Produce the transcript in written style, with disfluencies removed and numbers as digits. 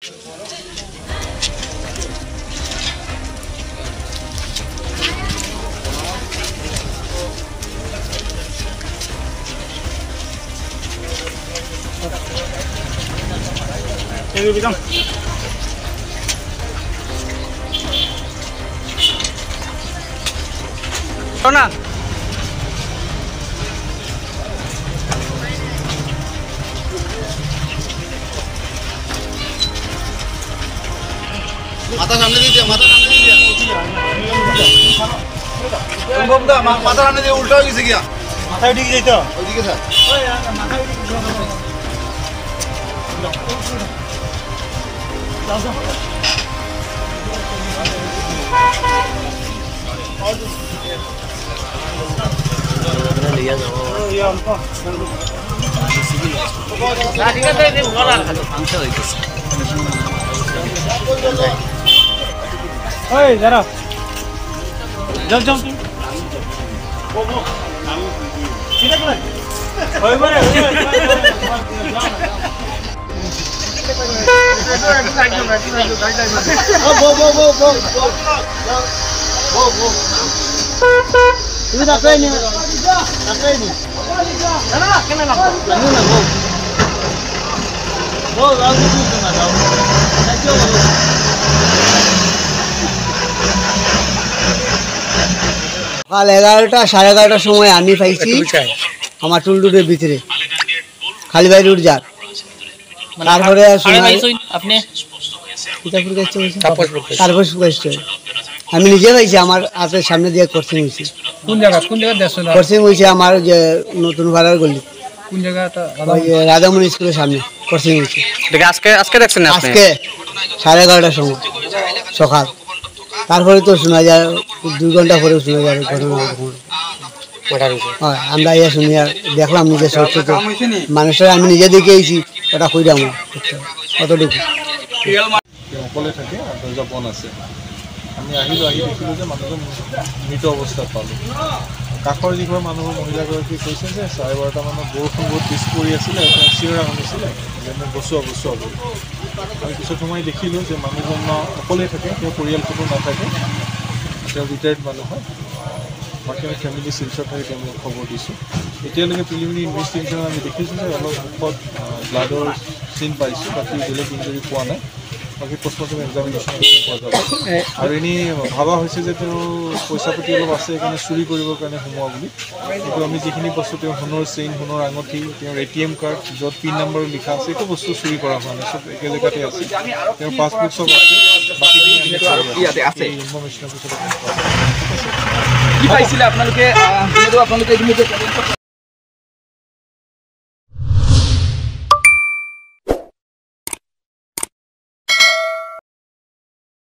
না মাথা সামনে দিয়ে মাথা সামনে দিয়ে মাথা সামনে দিয়ে উল্টা হয়ে গেছে গিয়া মাথা উঠে যাইতো ওইদিকে স্যার দাঁড়া জল জল তুমি রাখাই নি সকাল 11টা 11:30টার সময় আমি পাইছি আমার টুলটুলের ভিতরে খালিবাই রোড যার তারপরে আমি নিজে পাইছি আমার হাতের সামনে দিয়ে কোর্সিং হয়েছে কোন জায়গা কোর্সিং হয়েছে আমার যে নতুন ভাড়ার গলি কোন জায়গাটা রাধামণি স্কুলের সামনে কোর্সিং হয়েছে আজকে দেখছেন আজকে 11:30টার সময় সকাল তারপরে তো শোনা যায় 2 ঘন্টা পরেও শোনা যায় হয় আমরা ইয়ে শুনি আর দেখলাম নিজে সত্য তো মানুষের আমি নিজে দেখে এসেছি ওটা কই যাবো অতটুকু অকলে থাকে আর দরজা বন আছে আমি আহিলোঁ আহি দেখিলোঁ যে মানুহজন মৃত অৱস্থাত পালোঁ কাষৰ যিঘৰ মানুহৰ মহিলাগৰাকী কৈছে যে 12:30 মানত বৰষুণ বহুত পিছ পৰি আছিলে চিঞৰা শুনিছিলে যে মোক বচোৱা বুলি আমি পিছত সময় দেখিলোঁ যে মানুহজন অকলে থাকে তেওঁ পৰিয়াল কোনো নাথাকে তেওঁ ৰিটায়াৰ্ড মানুহ হয় বাকী আমি ফেমিলি চিলছত থাকি তেওঁলোকক খবৰ দিছোঁ এতিয়ালৈকে প্ৰিলিমিনাৰী ইনভেষ্টিগেশ্যন আমি দেখিছোঁ যে অলপ মুখত ব্লাডৰ চিন পাইছোঁ বাকী বেলেগ ইঞ্জুৰি পোৱা নাই বাকী পোষ্টমৰ্টম এক্সামিনেশ্যন পোৱা যাব আৰু এনেই ভাবা হৈছে যে তেওঁ পইচা পাতি অলপ আছে সেইকাৰণে চুৰি কৰিবৰ কাৰণে সোমোৱা বুলি কিন্তু আমি যিখিনি বস্তু তেওঁ সোণৰ চেইন সোণৰ আঙুঠি তেওঁৰ ATM কাৰ্ড য'ত পিন নম্বৰ লিখা আছে একো বস্তু চুৰি কৰা হোৱা নাই চব একে জেগাতে আছে তেওঁৰ পাছবুক চব আছে বাকীখিনি ইনফৰ্মেশ্যনৰ পিছত কি পাইছিলে আপোনালোকে